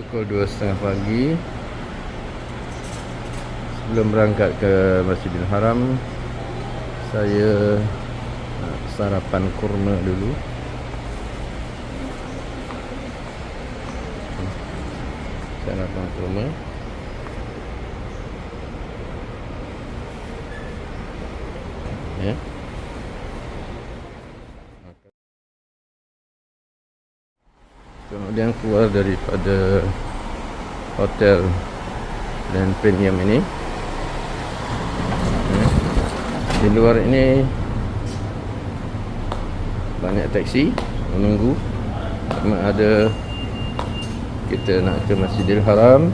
Pukul 2:30 pagi. Sebelum berangkat ke Masjidil Haram, saya sarapan kurma dulu. Sarapan kurma. Ya. Kemudian keluar daripada hotel dan premium ini. Di luar ini banyak taksi menunggu sama ada kita nak ke Masjidil Haram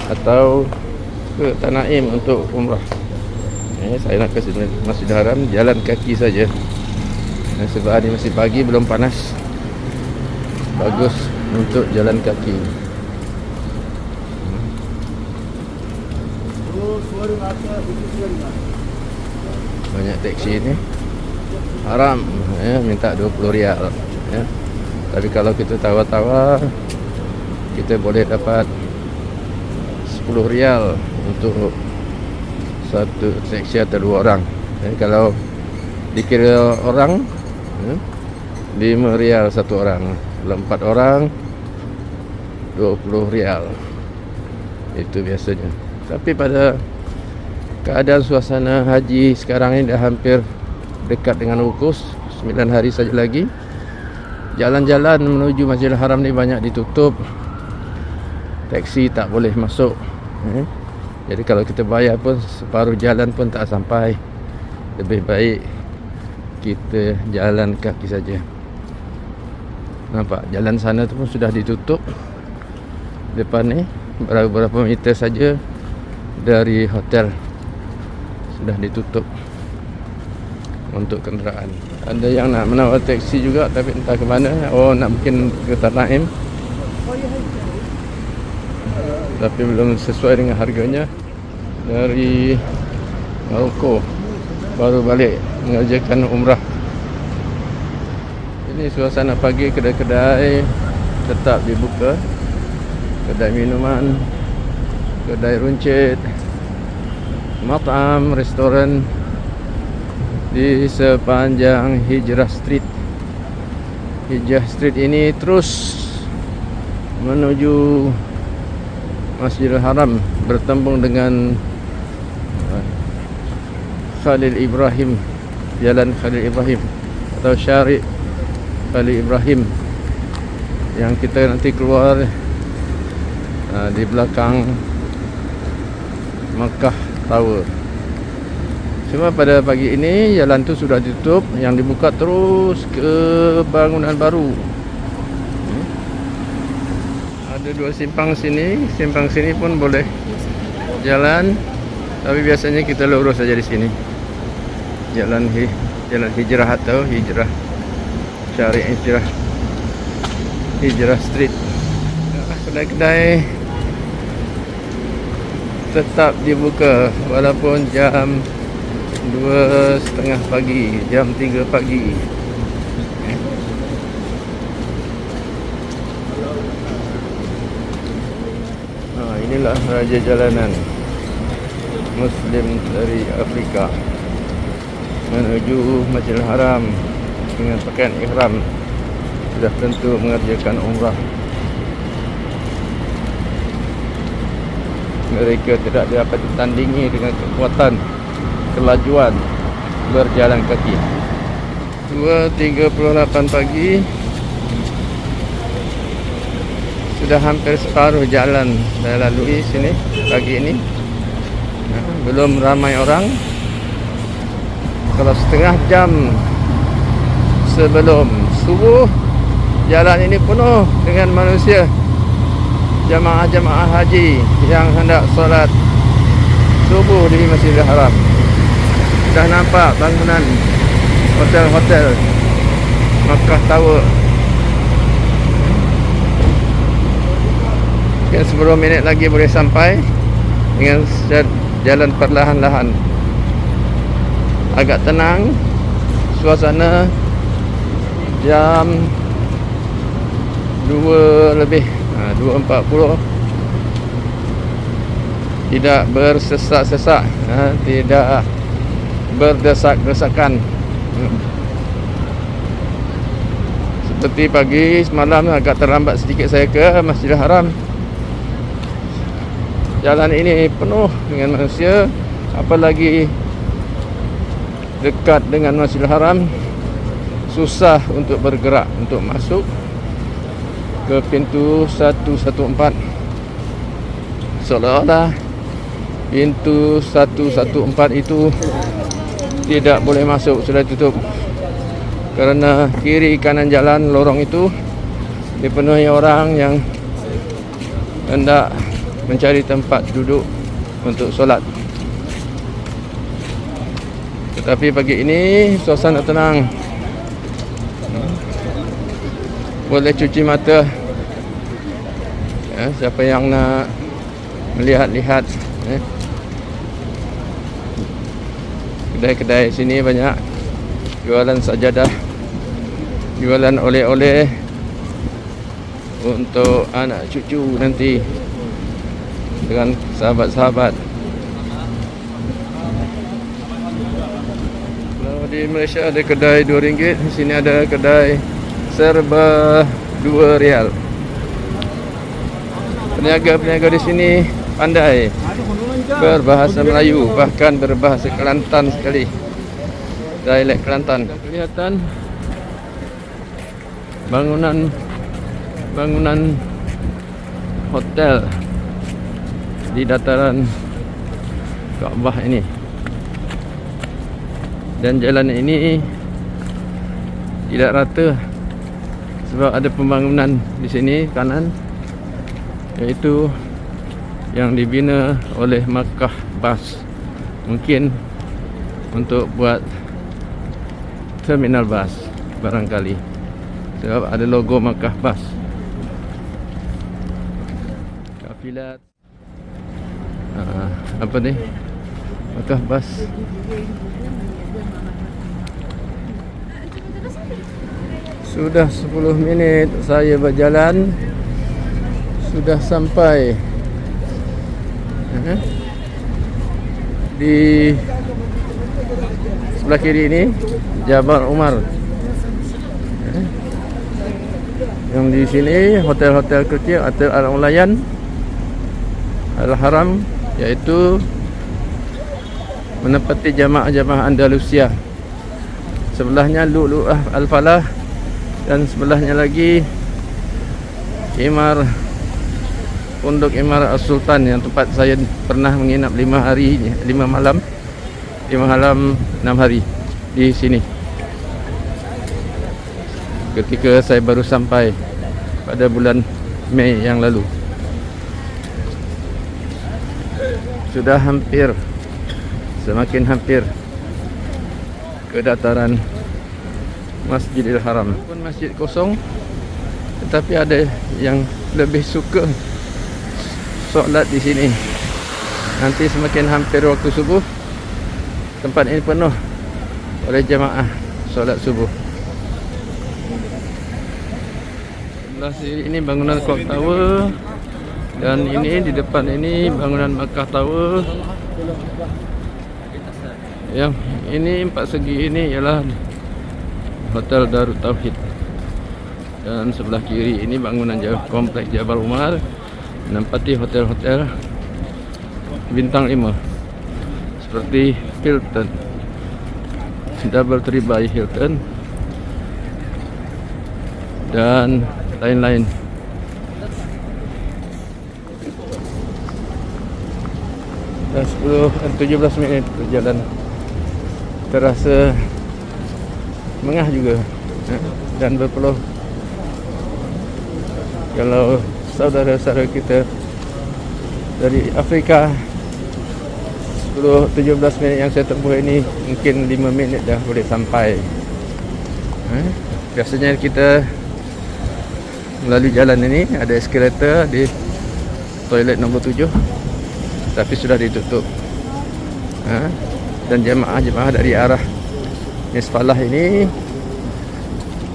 atau ke Tanah Im untuk umrah. Saya nak ke Masjidil Haram jalan kaki saja. Sebab hari masih pagi, belum panas. Bagus untuk jalan kaki. Banyak taksi ni haram ya, minta 20 rial ya. Tapi kalau kita tawar-tawar, kita boleh dapat 10 rial untuk satu taksi atau 2 orang. Kalau dikira orang ya, 5 rial satu orang. Kalau 4 orang 20 rial. Itu biasanya. Tapi pada keadaan suasana haji sekarang ini dah hampir dekat dengan wukuf, 9 hari saja lagi. Jalan-jalan menuju Masjidil Haram ni banyak ditutup. Taksi tak boleh masuk. Jadi kalau kita bayar pun separuh jalan pun tak sampai. Lebih baik kita jalan kaki saja. Nampak jalan sana tu pun sudah ditutup. Depan ni berapa meter saja dari hotel sudah ditutup untuk kenderaan. Ada yang nak menawar taksi juga tapi entah ke mana. Oh, nak mungkin ke Tanah Im, tapi belum sesuai dengan harganya. Dari Maroko baru balik mengerjakan umrah. Ini suasana pagi, kedai-kedai tetap dibuka. Kedai minuman, kedai runcit, matam, restoran di sepanjang Hijrah Street. Hijrah Street ini terus menuju Masjidil Haram, bertembung dengan Khalil Ibrahim, Jalan Khalil Ibrahim atau Syariq Khalil Ibrahim, yang kita nanti keluar di belakang Makkah Tower. Cuma pada pagi ini jalan tu sudah ditutup, yang dibuka terus ke bangunan baru. Ada 2 simpang sini, simpang sini pun boleh jalan, tapi biasanya kita lurus saja di sini. Jalan Hijrah atau Hijrah Syariq Hijrah Street. Kedai-kedai tetap dibuka walaupun jam 2:30 pagi, jam 3 pagi. Inilah raja jalanan Muslim dari Afrika menuju Masjidil Haram dengan pakaian ihram, sudah tentu mengerjakan umrah. Mereka tidak dapat ditandingi dengan kekuatan, kelajuan berjalan kaki. 2:38 pagi, sudah hampir separuh jalan saya lalui sini pagi ini. Belum ramai orang. Kalau setengah jam sebelum subuh, jalan ini penuh dengan manusia, jamaah-jamaah haji yang hendak solat subuh di Masjidil Haram. Dah nampak bangunan hotel-hotel Makkah Tower. 10 minit lagi boleh sampai dengan jalan perlahan-lahan. Agak tenang suasana. Jam 2 lebih 2.40. Tidak bersesak-sesak, tidak berdesak-desakan. Seperti pagi semalam agak terlambat sedikit saya ke Masjidil Haram. Jalan ini penuh dengan manusia, apalagi dekat dengan Masjidil Haram, susah untuk bergerak untuk masuk ke pintu 114. Seolah-olah pintu 114 itu tidak boleh masuk, sudah tutup. Kerana kiri kanan jalan lorong itu dipenuhi orang yang hendak mencari tempat duduk untuk solat. Tetapi pagi ini suasana tenang. Boleh cuci mata, siapa yang nak melihat-lihat. Kedai-kedai sini banyak jualan sajadah, jualan oleh-oleh untuk anak cucu nanti dengan sahabat-sahabat. Kalau di Malaysia ada kedai RM2, di sini ada kedai serba RM2. Peniaga-peniaga di sini pandai berbahasa Melayu, bahkan berbahasa Kelantan sekali, dialek Kelantan. Kelihatan bangunan hotel di dataran Kaabah ini, dan jalan ini tidak rata sebab ada pembangunan di sini kanan, iaitu yang dibina oleh Makkah Bas, mungkin untuk buat terminal bas barangkali, sebab ada logo Makkah Bas. Kafilat apa ni, Makkah Bas. Sudah 10 minit saya berjalan, sudah sampai di sebelah kiri ini Jabal Umar. Yang di sini hotel-hotel kecil, Hotel Al-Ulayan, Al-Haram, iaitu menempati jamaah-jamaah Andalusia. Sebelahnya Lu'lu'ah Al-Falah, dan sebelahnya lagi Pondok Imar As-Sultan, yang tempat saya pernah menginap 5 malam 6 hari di sini ketika saya baru sampai pada bulan Mei yang lalu. Sudah semakin hampir ke dataran Masjidil Haram. Pun masjid kosong, tetapi ada yang lebih suka solat di sini. Nanti semakin hampir waktu subuh, tempat ini penuh oleh jemaah solat subuh. Sebelah sini ini bangunan Clock Tower, dan ini di depan ini bangunan Makkah Tower. Yang ini 4 segi ini ialah Hotel Darut Tauhid, dan sebelah kiri ini bangunan kompleks Jabal Umar, menempati hotel-hotel bintang 5 seperti Hilton, Double Tree by Hilton, dan lain-lain. Dah 17 minit berjalan, terasa mengah juga, dan berpeluh. Kalau saudara-saudara kita dari Afrika, 17 minit yang saya tempuh ini, mungkin 5 minit dah boleh sampai. Biasanya kita melalui jalan ini ada eskalator di toilet nombor 7, tapi sudah ditutup. Dan jemaah-jemaah dari arah Nisfalah ini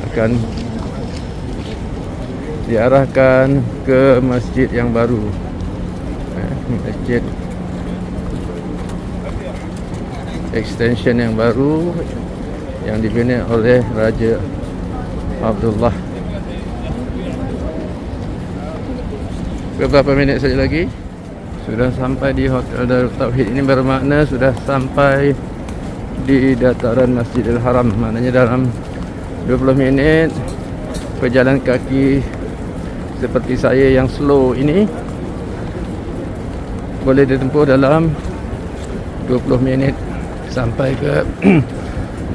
akan diarahkan ke masjid yang baru. Masjid extension yang baru yang dibina oleh Raja Abdullah. Beberapa minit saja lagi sudah sampai di Hotel Darut Tauhid. Ini bermakna sudah sampai di dataran Masjidil Haram. Maknanya dalam 20 minit berjalan kaki seperti saya yang slow ini boleh ditempuh dalam 20 minit sampai ke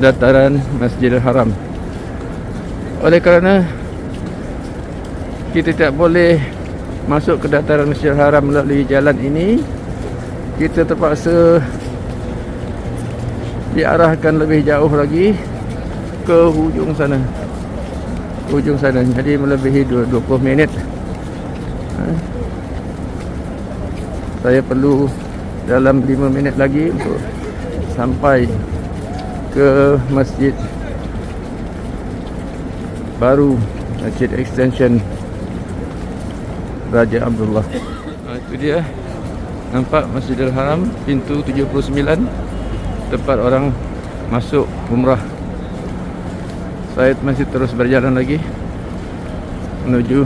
dataran Masjidil Haram. Oleh kerana kita tak boleh masuk ke dataran Masjidil Haram melalui jalan ini, kita terpaksa diarahkan lebih jauh lagi ke hujung sana. Jadi melebihi 20 minit. Saya perlu dalam 5 minit lagi untuk sampai ke masjid baru, Masjid Extension Raja Abdullah. Itu dia, nampak Masjidil Haram, pintu 79, tempat orang masuk umrah. Saya masih terus berjalan lagi menuju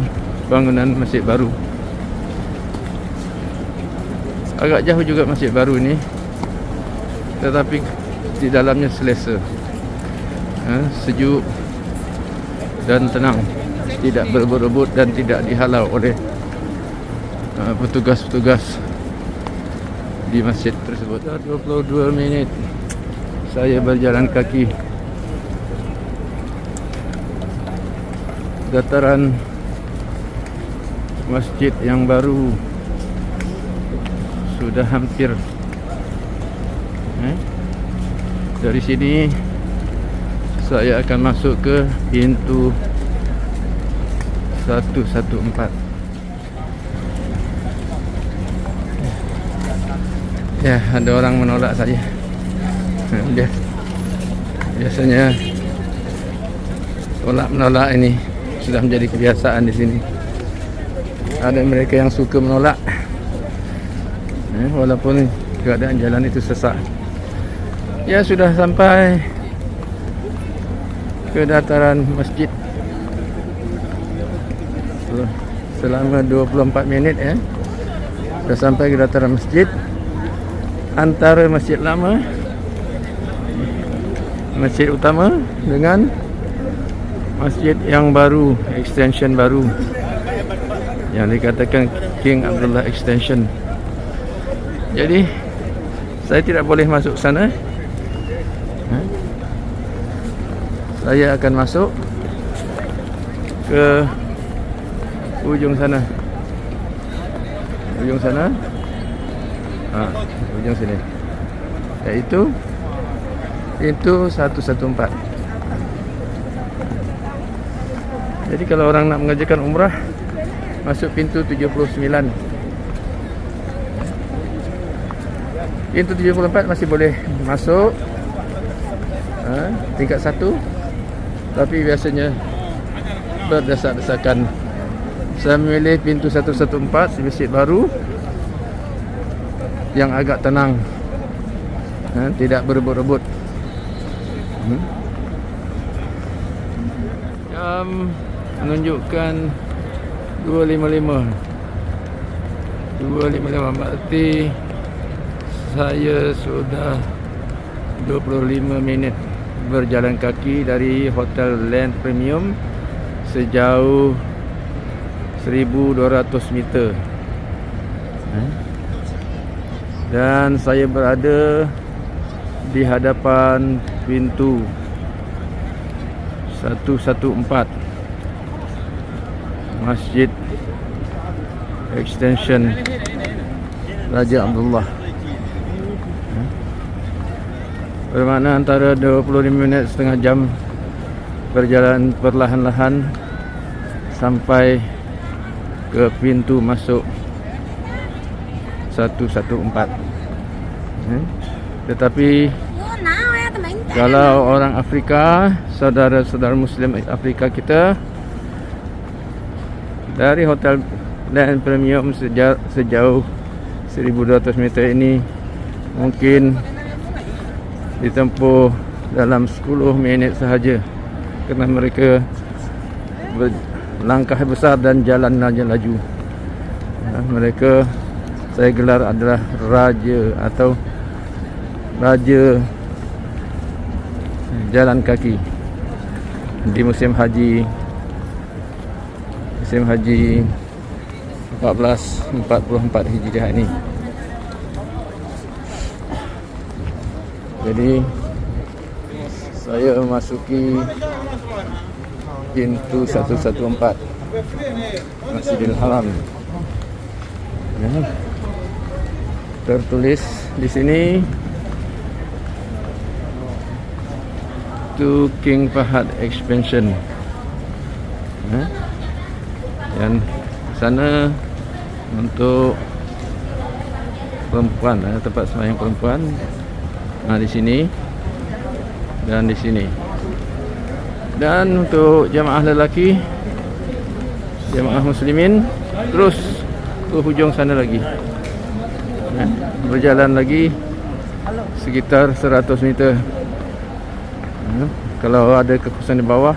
bangunan masjid baru. Agak jauh juga masjid baru ini, tetapi di dalamnya selesa, sejuk dan tenang, tidak berebut-rebut dan tidak dihalau oleh petugas-petugas di masjid tersebut. 22 minit saya berjalan kaki dataran masjid yang baru. Sudah hampir. Dari sini saya akan masuk ke pintu 114. Ya, ada orang menolak saya. Biasanya menolak ini sudah menjadi kebiasaan di sini. Ada mereka yang suka menolak, walaupun keadaan jalan itu sesak. Ya, sudah sampai ke dataran masjid selama 24 minit ya. Sudah sampai ke dataran masjid antara masjid lama, masjid utama dengan masjid yang baru, extension baru yang dikatakan King Abdullah Extension. Jadi saya tidak boleh masuk sana. Saya akan masuk ke ujung sana. Ujung sana. Ujung sini. Iaitu pintu 114. Jadi kalau orang nak mengerjakan umrah, masuk pintu 79. Pintu 74 masih boleh masuk, tingkat 1. Tapi biasanya berdesak-desakan. Saya memilih pintu 114, masjid baru yang agak tenang, tidak berebut-rebut. Jam menunjukkan 2.55. 2.55 berarti saya sudah 25 minit berjalan kaki dari Hotel Land Premium sejauh 1,200 meter. Dan saya berada di hadapan pintu 114 Masjid Extension Raja Abdullah. Bermakna antara 25 minit setengah jam berjalan perlahan-lahan sampai ke pintu masuk 114. Tetapi kalau orang Afrika, saudara-saudara Muslim Afrika kita, Dari Hotel Land Premium sejauh 1200 meter ini mungkin ditempuh dalam 10 minit sahaja, kerana mereka langkah besar dan jalan laju. Mereka saya gelar adalah raja atau raja jalan kaki di musim haji 1444 Hijriah ini. Jadi saya memasuki pintu 114 Masjidil Haram. Ya. Tertulis di sini to King Fahad Expansion. Ya. Dan sana untuk perempuan, tempat sembahyang perempuan. Di sini dan di sini. Dan untuk jamaah lelaki, jamaah muslimin, terus ke hujung sana lagi. Berjalan lagi sekitar 100 meter. Kalau ada kekosongan di bawah,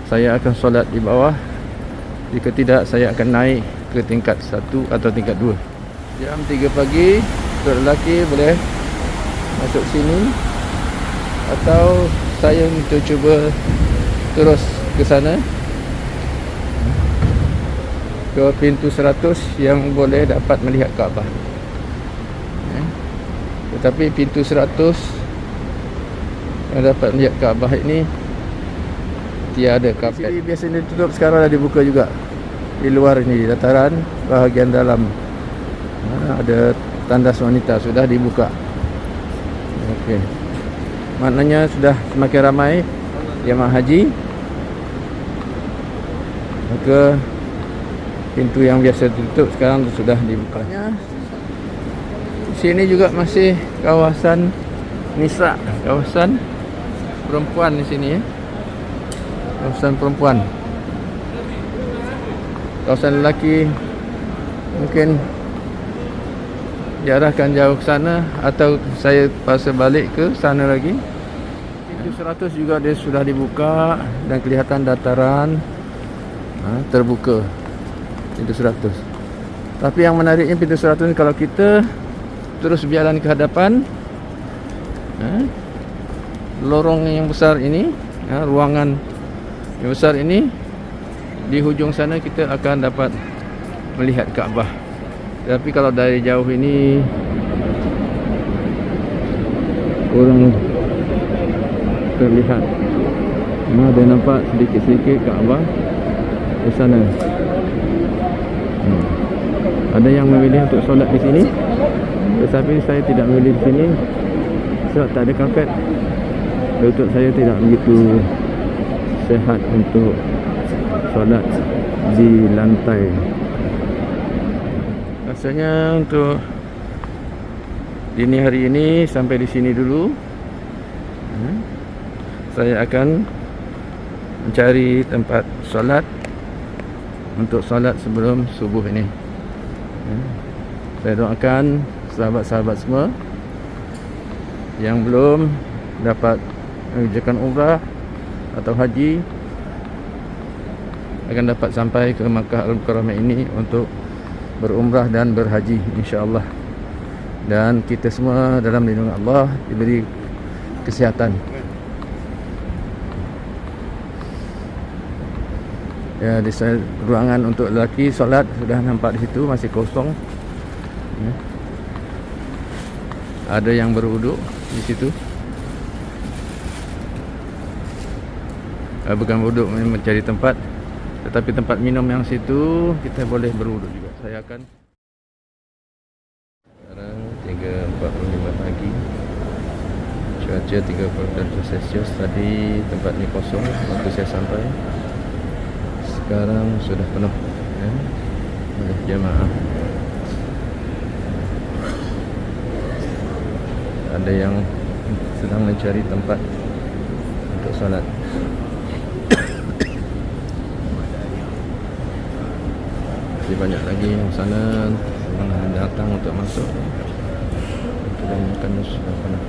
saya akan solat di bawah. Jika tidak, saya akan naik ke tingkat 1 atau tingkat 2. Jam 3 pagi, untuk lelaki boleh masuk sini, atau saya untuk cuba terus ke sana ke pintu 100 yang boleh dapat melihat Kaabah. Tetapi pintu 100 yang dapat melihat Kaabah ini tiada karpet. Sini biasanya ditutup, sekarang dah dibuka juga. Di luar ini, di dataran bahagian dalam ada tandas wanita sudah dibuka. Okey. Maknanya sudah semakin ramai jemaah haji. Maka pintu yang biasa tutup sekarang sudah dibukanya. Di sini juga masih kawasan nisa, kawasan perempuan di sini ya. Kawasan perempuan. Kawasan lelaki mungkin diarahkan jauh ke sana, atau saya pasal balik ke sana lagi. Pintu 100 juga dia sudah dibuka dan kelihatan dataran terbuka. Pintu 100. Tapi yang menariknya pintu 100 ni, kalau kita terus berjalan ke hadapan, lorong yang besar ini, ruangan yang besar ini, di hujung sana kita akan dapat melihat Kaabah. Tapi kalau dari jauh ini kurang terlihat. Ada nampak sedikit-sedikit Kaabah di sana. Ada yang memilih untuk solat di sini, tetapi saya tidak memilih di sini sebab tak ada karpet. Lutut saya tidak begitu sehat untuk solat di lantai. Rasanya untuk dini hari ini sampai di sini dulu. Saya akan mencari tempat solat untuk solat sebelum subuh ini. Saya doakan sahabat-sahabat semua yang belum dapat mengerjakan umrah atau haji akan dapat sampai ke Makkah Al-Mukarramah ini untuk berumrah dan berhaji, insya-Allah. Dan kita semua dalam lindungan Allah, diberi kesihatan. Ya, di ruangan untuk lelaki solat sudah nampak di situ masih kosong. Ada yang berwuduk di situ. Bukan wuduk, mencari tempat. Tetapi tempat minum yang situ kita boleh berwuduk juga. Saya akan sekarang 3.45 pagi, cuaca 30 Celsius. Tadi tempat ni kosong waktu saya sampai. Sekarang sudah penuh oleh jemaah. Ada yang sedang mencari tempat untuk solat. Masih banyak lagi yang sana yang datang untuk masuk. Kebanyakan sudah penuh.